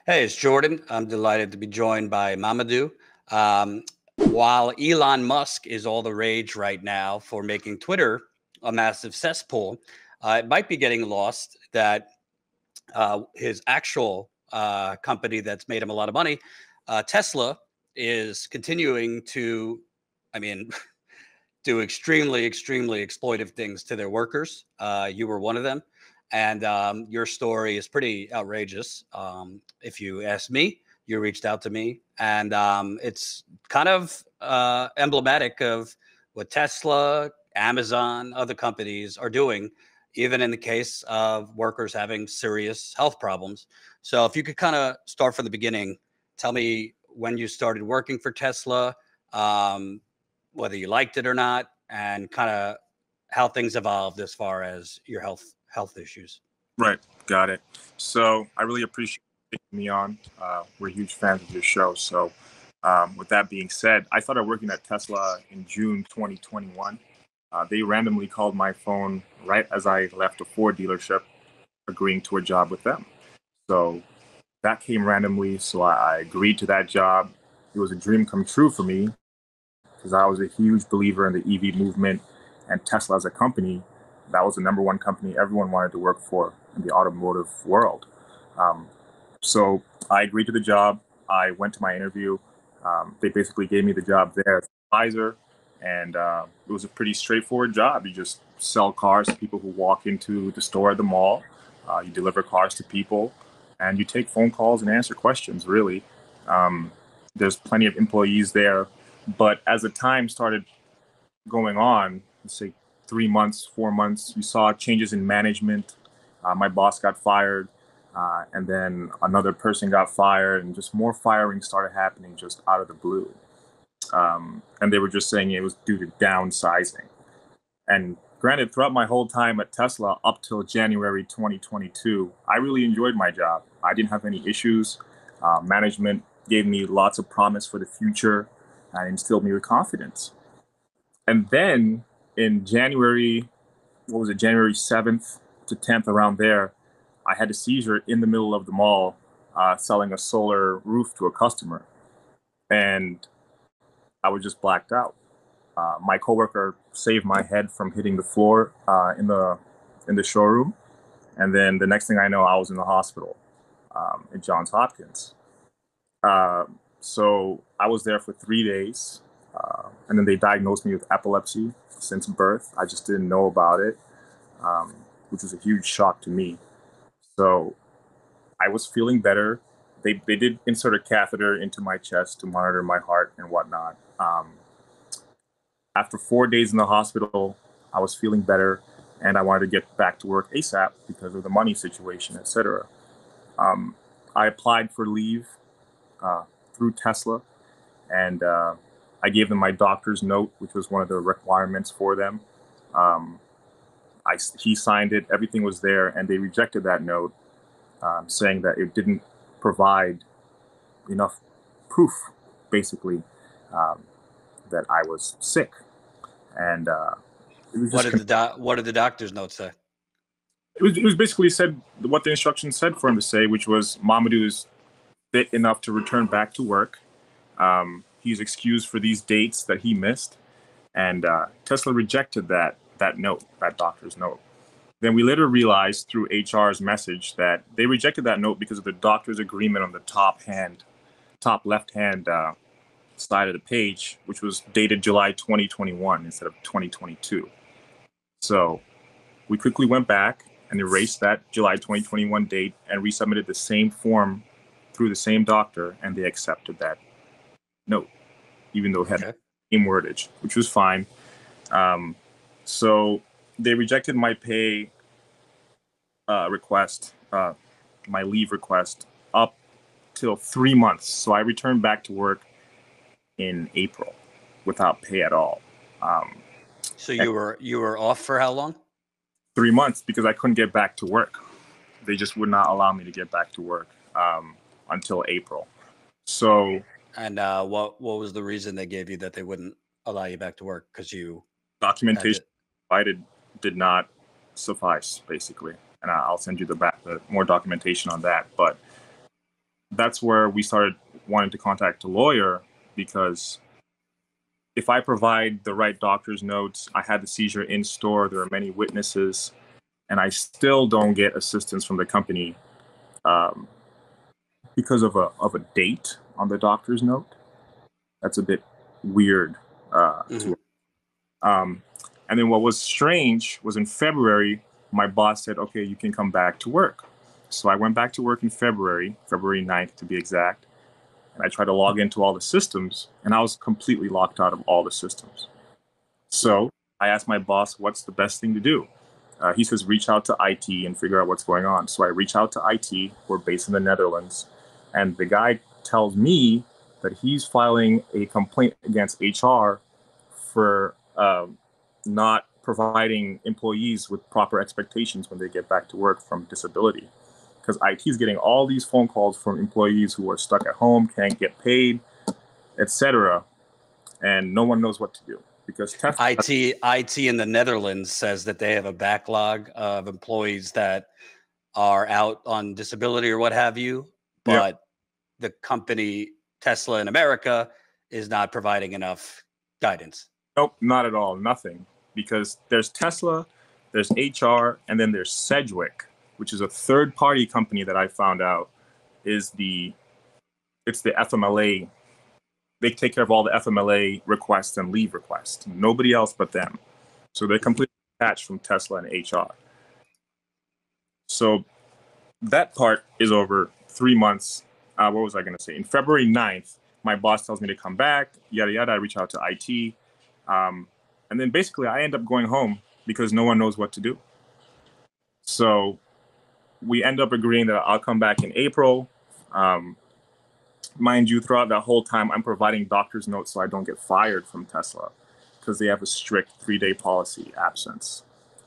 Hey, it's Jordan. I'm delighted to be joined by Mamadou. Um, while Elon Musk is all the rage right now for making Twitter a massive cesspool, it might be getting lost that his actual company that's made him a lot of money, Tesla, is continuing to, I mean, do extremely, extremely exploitive things to their workers. You were one of them. And your story is pretty outrageous. If you ask me, you reached out to me. And it's kind of emblematic of what Tesla, Amazon, other companies are doing, even in the case of workers having serious health problems. So if you could kind of start from the beginning, tell me when you started working for Tesla, um, whether you liked it or not, and kind of how things evolved as far as your health issues. Right, got it. So I really appreciate you taking me on. We're huge fans of your show. So with that being said, I started working at Tesla in June 2021. They randomly called my phone right as I left a Ford dealership, agreeing to a job with them. So that came randomly. So I agreed to that job. It was a dream come true for me because I was a huge believer in the EV movement and Tesla as a company. That was the number one company everyone wanted to work for in the automotive world. Um, so I agreed to the job. I went to my interview. They basically gave me the job there as advisor, and it was a pretty straightforward job. You just sell cars to people who walk into the store at the mall. You deliver cars to people, and you take phone calls and answer questions, really. Um, there's plenty of employees there. But as the time started going on, let's say 3 months, 4 months, you saw changes in management. My boss got fired, and then another person got fired, and just more firing started happening just out of the blue. And they were just saying it was due to downsizing. And granted, throughout my whole time at Tesla up till January 2022, I really enjoyed my job. I didn't have any issues. Management gave me lots of promise for the future and instilled me with confidence. And then in January, what was it, January 7th to 10th, around there, I had a seizure in the middle of the mall selling a solar roof to a customer. And I was just blacked out. My coworker saved my head from hitting the floor in the showroom. And then the next thing I know, I was in the hospital at Johns Hopkins. So I was there for 3 days. And then they diagnosed me with epilepsy since birth. I just didn't know about it, which was a huge shock to me. So I was feeling better. They did insert a catheter into my chest to monitor my heart and whatnot. After 4 days in the hospital, I was feeling better, and I wanted to get back to work ASAP because of the money situation, etc. I applied for leave through Tesla, and I gave them my doctor's note, which was one of the requirements for them. Um, he signed it, everything was there, and they rejected that note, saying that it didn't provide enough proof, basically, um, that I was sick. And it was What just did what did the doctor's note say? it was basically said what the instructions said for him to say, which was Mamadou is fit enough to return back to work. He's excused for these dates that he missed, and Tesla rejected that note, that doctor's note. Then we later realized through HR's message that they rejected that note because of the doctor's agreement on the top left hand side of the page, which was dated July 2021 instead of 2022. So we quickly went back and erased that July 2021 date and resubmitted the same form through the same doctor, and they accepted that note, even though it had the same wordage, which was fine. So they rejected my pay request, my leave request, up till 3 months. So I returned back to work in April without pay at all. So you were off for how long? 3 months because I couldn't get back to work. They just would not allow me to get back to work until April. So, and what was the reason they gave you that they wouldn't allow you back to work? Because you documentation provided did not suffice, basically. And I'll send you the more documentation on that. But that's where we started wanting to contact a lawyer, because if I provide the right doctor's notes, I had the seizure in store, there are many witnesses, and I still don't get assistance from the company um, because of a date on the doctor's note. That's a bit weird. Um, and then what was strange was in February, my boss said, okay, you can come back to work. So I went back to work in February 9th to be exact. And I tried to log into all the systems, and I was completely locked out of all the systems. So I asked my boss, what's the best thing to do? He says, reach out to IT and figure out what's going on. So I reach out to IT. We're based in the Netherlands. And the guy tells me that he's filing a complaint against HR for not providing employees with proper expectations when they get back to work from disability. Because IT is getting all these phone calls from employees who are stuck at home, can't get paid, etc., and no one knows what to do. Because IT in the Netherlands says that they have a backlog of employees that are out on disability or what have you, but the company Tesla in America is not providing enough guidance. Nope, not at all, nothing. Because there's Tesla, there's HR, and then there's Sedgwick, which is a third-party company that I found out it's the FMLA. They take care of all the FMLA requests and leave requests. Nobody else but them. So they're completely detached from Tesla and HR. So that part is over 3 months. What was I going to say? In February 9th, my boss tells me to come back, yada, yada. I reach out to IT. And then basically I end up going home because no one knows what to do. So we end up agreeing that I'll come back in April. Mind you, throughout that whole time, I'm providing doctor's notes so I don't get fired from Tesla, because they have a strict 3-day policy absence.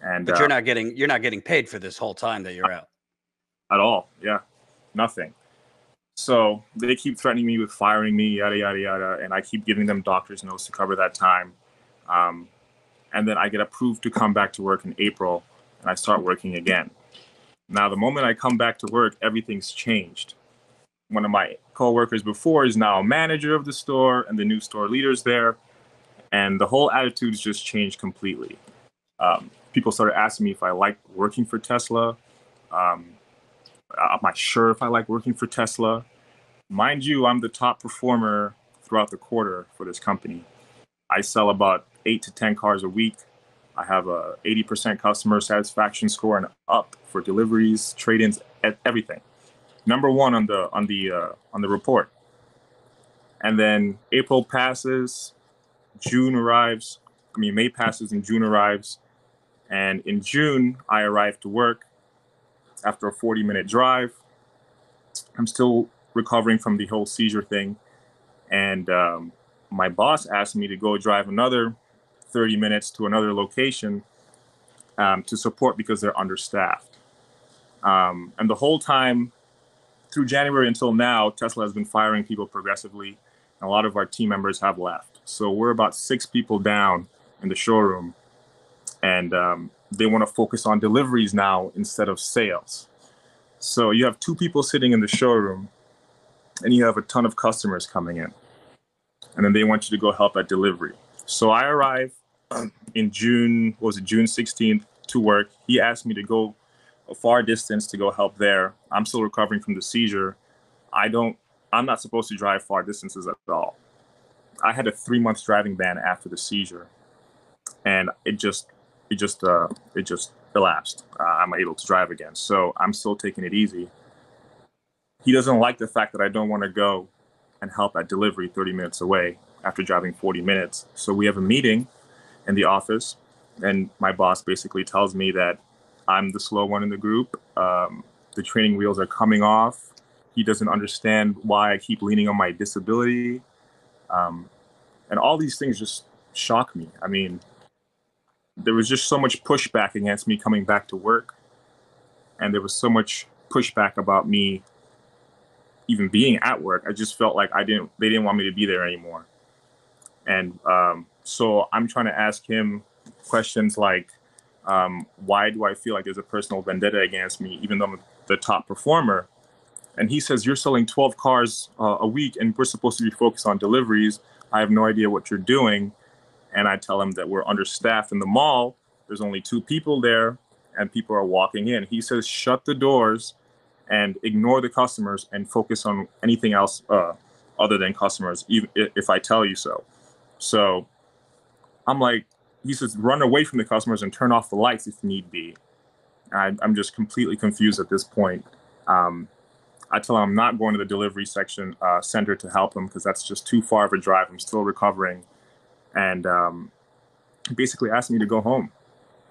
But you're not getting paid for this whole time that you're out. At all. Yeah, nothing. So they keep threatening me with firing me, yada, yada, yada. And I keep giving them doctor's notes to cover that time. And then I get approved to come back to work in April, and I start working again. Now, the moment I come back to work, everything's changed. One of my coworkers before is now a manager of the store, and the new store leader's there. And the whole attitude's just changed completely. People started asking me if I like working for Tesla. I'm not sure if I like working for Tesla. Mind you, I'm the top performer throughout the quarter for this company. I sell about 8 to 10 cars a week. I have a 80% customer satisfaction score and up for deliveries, trade-ins, everything. Number one on the report. And then April passes, June arrives. May passes and June arrives. And in June, I arrive to work after a 40-minute drive. I'm still recovering from the whole seizure thing. And my boss asked me to go drive another 30 minutes to another location to support, because they're understaffed. And the whole time, through January until now, Tesla has been firing people progressively. And a lot of our team members have left. So we're about 6 people down in the showroom. And they want to focus on deliveries now instead of sales. So you have 2 people sitting in the showroom, and you have a ton of customers coming in. And then they want you to go help at delivery. So I arrive in June 16th to work. He asked me to go a far distance to go help there. I'm still recovering from the seizure. I'm not supposed to drive far distances at all. I had a 3-month driving ban after the seizure, and it just elapsed. I'm able to drive again, so I'm still taking it easy. He doesn't like the fact that I don't want to go and help at delivery 30 minutes away after driving 40 minutes. So we have a meeting in the office, and my boss basically tells me that I'm the slow one in the group. The training wheels are coming off. He doesn't understand why I keep leaning on my disability. And all these things just shock me. I mean, there was just so much pushback against me coming back to work. And there was so much pushback about me even being at work. I just felt like they didn't want me to be there anymore. And so I'm trying to ask him questions like, why do I feel like there's a personal vendetta against me, even though I'm the top performer? And he says, you're selling 12 cars a week and we're supposed to be focused on deliveries. I have no idea what you're doing. And I tell him that we're understaffed in the mall. There's only 2 people there and people are walking in. He says, shut the doors and ignore the customers and focus on anything else other than customers, even if I tell you so. So I'm like, he says, run away from the customers and turn off the lights if need be. I'm just completely confused at this point. I tell him I'm not going to the delivery section center to help him because that's just too far of a drive. I'm still recovering. And he basically asked me to go home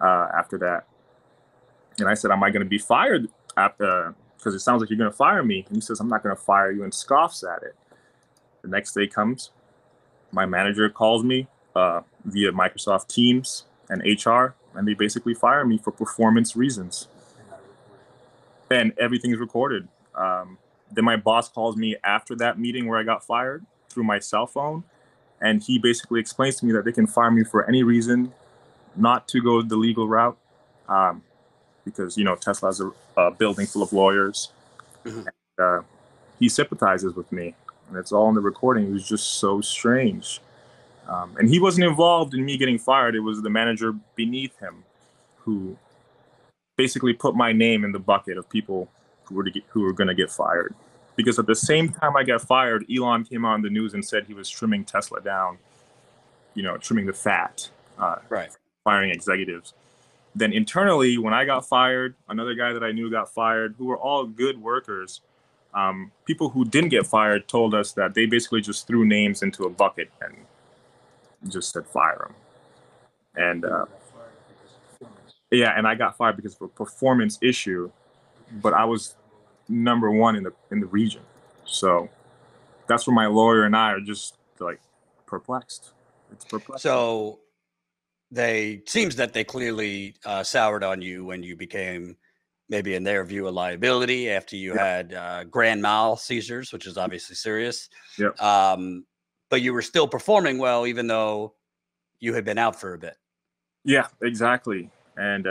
after that. And I said, am I going to be fired after? Because it sounds like you're going to fire me. And he says, I'm not going to fire you, and scoffs at it. The next day comes, my manager calls me via Microsoft Teams and HR, and they basically fire me for performance reasons. And everything's recorded. Then my boss calls me after that meeting where I got fired through my cell phone, and he basically explains to me that they can fire me for any reason, not to go the legal route, because, you know, Tesla's a building full of lawyers. And, he sympathizes with me, and it's all in the recording. It was just so strange. And he wasn't involved in me getting fired. It was the manager beneath him who basically put my name in the bucket of people who were going to get fired. Because at the same time I got fired, Elon came on the news and said he was trimming Tesla down, you know, trimming the fat, Right. firing executives. Then internally, when I got fired, another guy that I knew got fired, who were all good workers. People who didn't get fired told us that they basically just threw names into a bucket and just said fire them. And yeah, and I got fired because of a performance issue, but I was number 1 in the region. So that's where my lawyer and I are just like perplexed. It's perplexing. So seems that they clearly soured on you when you became, maybe in their view, a liability after you had grand mal seizures, which is obviously serious. Yeah. But you were still performing well, even though you had been out for a bit. Yeah, exactly. And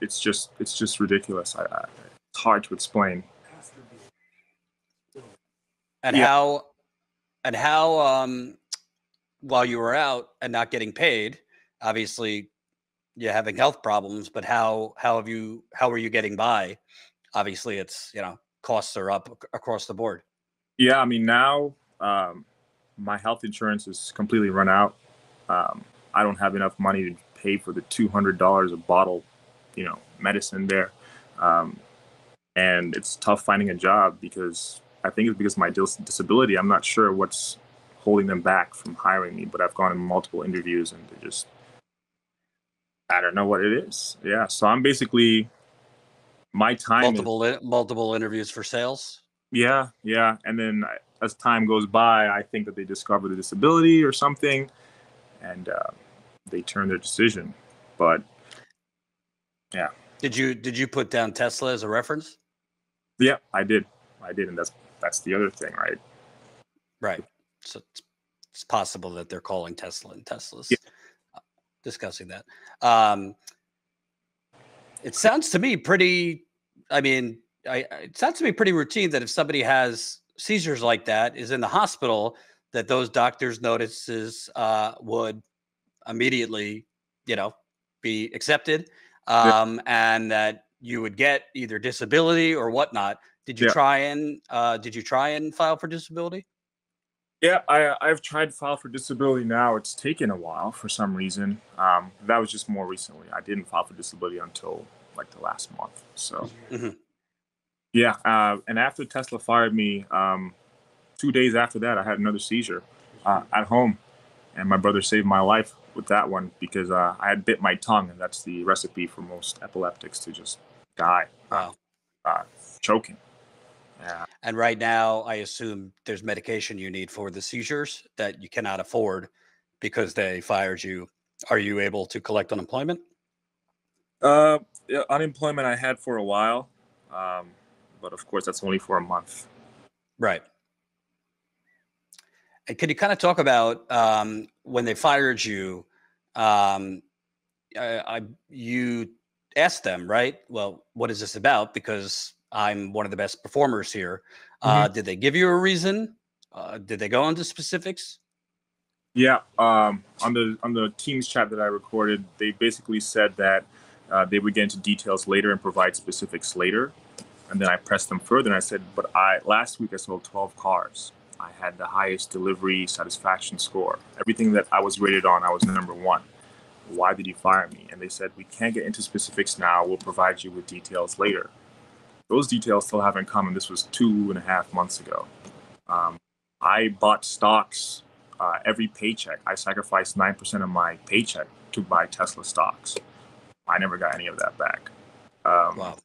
it's just ridiculous. It's hard to explain. And how while you were out and not getting paid, obviously you're having health problems, but how are you getting by? Obviously it's, you know, costs are up across the board. Yeah, I mean, now my health insurance is completely run out. I don't have enough money to pay for the $200 a bottle, you know, medicine there. And it's tough finding a job because I think it's because of my disability. I'm not sure what's holding them back from hiring me, but I've gone in multiple interviews and they just, I don't know what it is. Yeah. So I'm basically, my time multiple interviews for sales. Yeah. Yeah. And then as time goes by, I think that they discover the disability or something and they turn their decision. But yeah. Did you put down Tesla as a reference? Yeah, I did. And that's the other thing, right? Right. So it's possible that they're calling Tesla and Tesla's discussing that. It sounds to me pretty, it sounds to me pretty routine that if somebody has seizures like that, is in the hospital, that those doctors' notices would immediately, you know, be accepted, and that you would get either disability or whatnot. Did you try and file for disability? Yeah, I've tried to file for disability now. It's taken a while for some reason. That was just more recently. I didn't file for disability until like the last month. So yeah, and after Tesla fired me, 2 days after that, I had another seizure at home, and my brother saved my life with that one because I had bit my tongue, and that's the recipe for most epileptics to just die. Wow. Choking. Yeah. And right now, I assume there's medication you need for the seizures that you cannot afford because they fired you. Are you able to collect unemployment? Unemployment I had for a while, but of course that's only for a month. Right. And could you kind of talk about when they fired you? You asked them, right? Well, what is this about? Because I'm one of the best performers here. Mhm. Did they give you a reason? Did they go into specifics? Yeah, on the Teams chat that I recorded, they basically said that they would get into details later and provide specifics later. And then I pressed them further and I said, but last week I sold 12 cars. I had the highest delivery satisfaction score. Everything that I was rated on, I was #1. Why did you fire me? And they said, we can't get into specifics now. We'll provide you with details later. Those details still haven't come, and this was 2.5 months ago. I bought stocks every paycheck. I sacrificed 9% of my paycheck to buy Tesla stocks. I never got any of that back. Wow.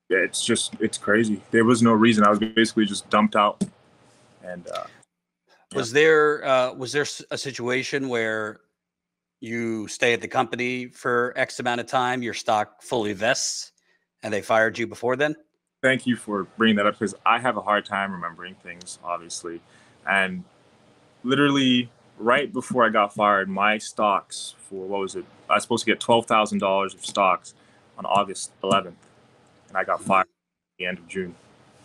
It's crazy. There was no reason. I was basically just dumped out. And was there a situation where you stay at the company for X amount of time, your stock fully vests, and they fired you before then? Thank you for bringing that up, because I have a hard time remembering things, obviously. And literally right before I got fired, my stocks for, what was it? I was supposed to get $12,000 of stocks on August 11th, and I got fired at the end of June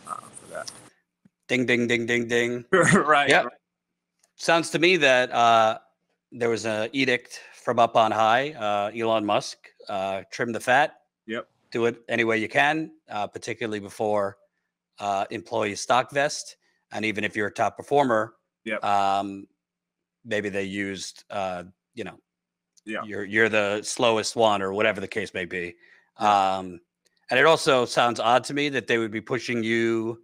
for that. Ding, ding, ding, ding, ding. Right. Yeah. Right. Sounds to me that there was an edict from up on high. Elon Musk, trim the fat. Yep. Do it any way you can, particularly before employee stock vest. And even if you're a top performer, Yep. Maybe they used, Yeah. you're the slowest one or whatever the case may be. And it also sounds odd to me that they would be pushing you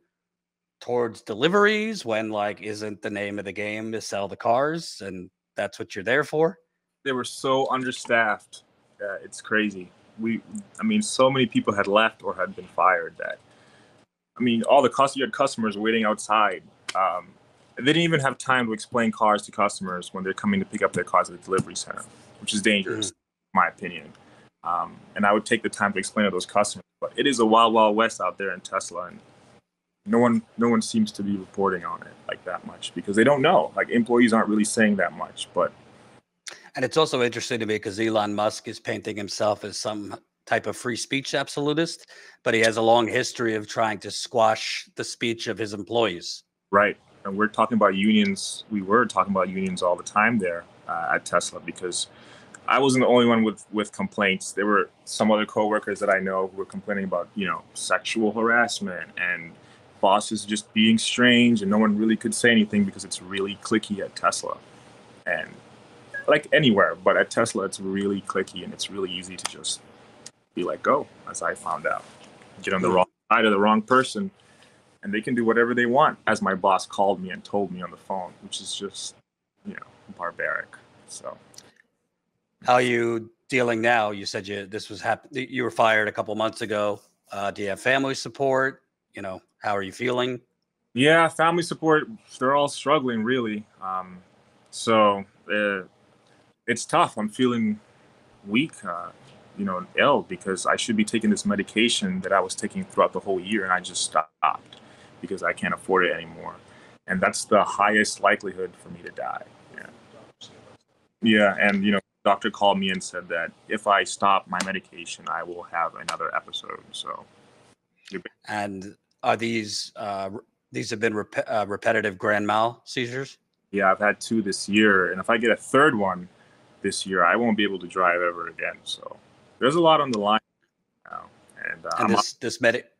towards deliveries when, like, isn't the name of the game to sell the cars, and that's what you're there for? They were so understaffed. It's crazy. So many people had left or had been fired that, all you had customers waiting outside. They didn't even have time to explain cars to customers when they're coming to pick up their cars at the delivery center, which is dangerous, in my opinion. And I would take the time to explain to those customers. But it is a wild, wild west out there in Tesla, and no one seems to be reporting on it like that much, because they don't know. Like, employees aren't really saying that much. And it's also interesting to me because Elon Musk is painting himself as some type of free speech absolutist, but he has a long history of trying to squash the speech of his employees. Right. And we're talking about unions. We were talking about unions all the time there at Tesla, because I wasn't the only one with complaints. There were some other coworkers that I know who were complaining about, sexual harassment and bosses just being strange, and no one really could say anything because it's really cliquey at Tesla. And like anywhere, but at Tesla, it's really cliquey, and it's really easy to just be let go, as I found out. Get on the wrong side of the wrong person, and they can do whatever they want, as my boss called me and told me on the phone, which is just, barbaric. So, how are you dealing now? You said you were fired a couple months ago. Do you have family support? How are you feeling? Yeah, family support, they're all struggling, really. It's tough. I'm feeling weak, ill, because I should be taking this medication that I was taking throughout the whole year, and I just stopped because I can't afford it anymore. And that's the highest likelihood for me to die. Yeah. And, doctor called me and said that if I stop my medication, I will have another episode. So. And are these have been repetitive grand mal seizures? Yeah, I've had 2 this year, and if I get a third one this year, I won't be able to drive ever again. So there's a lot on the line now. And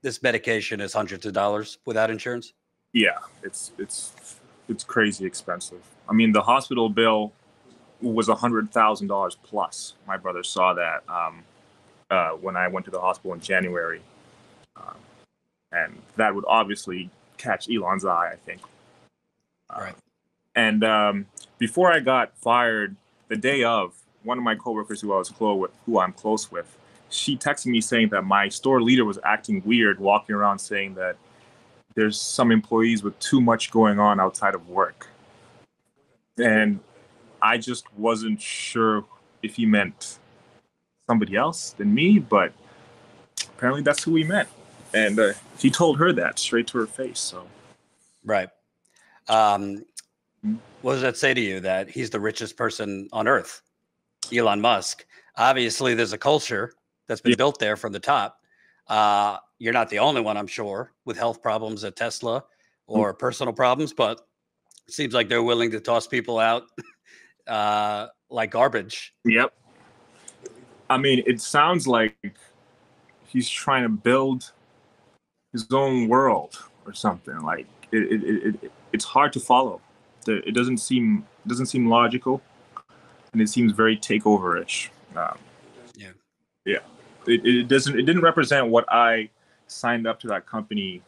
this medication is hundreds of dollars without insurance? Yeah, it's crazy expensive. The hospital bill was $100,000 plus. My brother saw that when I went to the hospital in January, and that would obviously catch Elon's eye, I think. Right. And before I got fired, the day of, one of my coworkers who I'm close with, she texted me saying that my store leader was acting weird, walking around saying that there's some employees with too much going on outside of work. And I just wasn't sure if he meant somebody else than me, but apparently that's who he meant. And he told her that straight to her face. So, right. What does that say to you, that he's the richest person on earth, Elon Musk? Obviously, there's a culture that's been built there from the top. you're not the only one, I'm sure, with health problems at Tesla or personal problems, but it seems like they're willing to toss people out like garbage. Yep. I mean, it sounds like he's trying to build his own world or something. Like it's hard to follow. It doesn't seem logical, and it seems very takeover-ish. Yeah. It didn't represent what I signed up to that company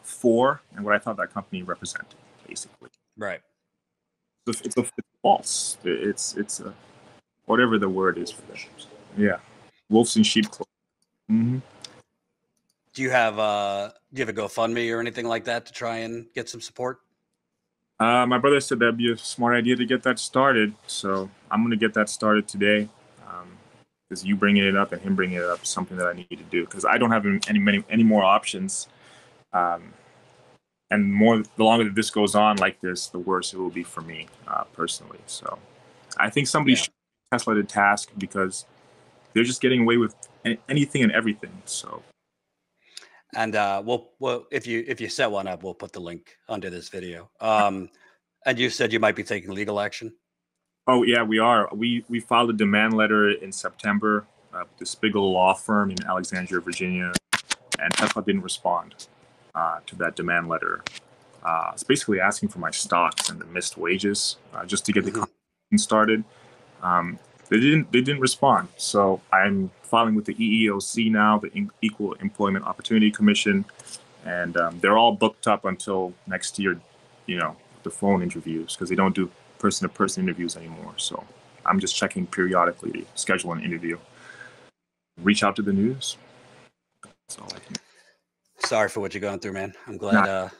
for, and what I thought that company represented, basically. Right. It's false. It's a, whatever the word is for that. Yeah. Wolves in sheep clothing. Mm-hmm. Do you have a GoFundMe or anything like that to try and get some support? My brother said that'd be a smart idea to get that started, so I'm gonna get that started today. Because you bringing it up and him bringing it up is something that I need to do, because I don't have any more options. And the longer that this goes on like this, the worse it will be for me personally. So I think somebody should Tesla to task, because they're just getting away with anything and everything. So. And we'll if you set one up, we'll put the link under this video. And you said you might be taking legal action. Oh yeah, we are. We filed a demand letter in September with the Spiegel law firm in Alexandria, Virginia, and Tesla didn't respond to that demand letter. It's basically asking for my stocks and the missed wages just to get the conversation started. They didn't respond. So I'm filing with the EEOC now, the Equal Employment Opportunity Commission, and they're all booked up until next year. You know, the phone interviews, because they don't do person-to-person interviews anymore. So I'm just checking periodically to schedule an interview. Reach out to the news. That's all I can. Sorry for what you're going through, man. I'm glad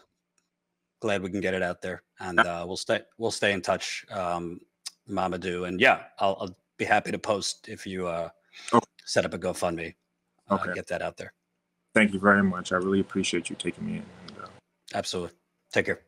glad we can get it out there, and we'll stay in touch, Mamadou. And yeah, I'll be happy to post if you set up a GoFundMe. Get that out there. Thank you very much. I really appreciate you taking me in. Absolutely. Take care.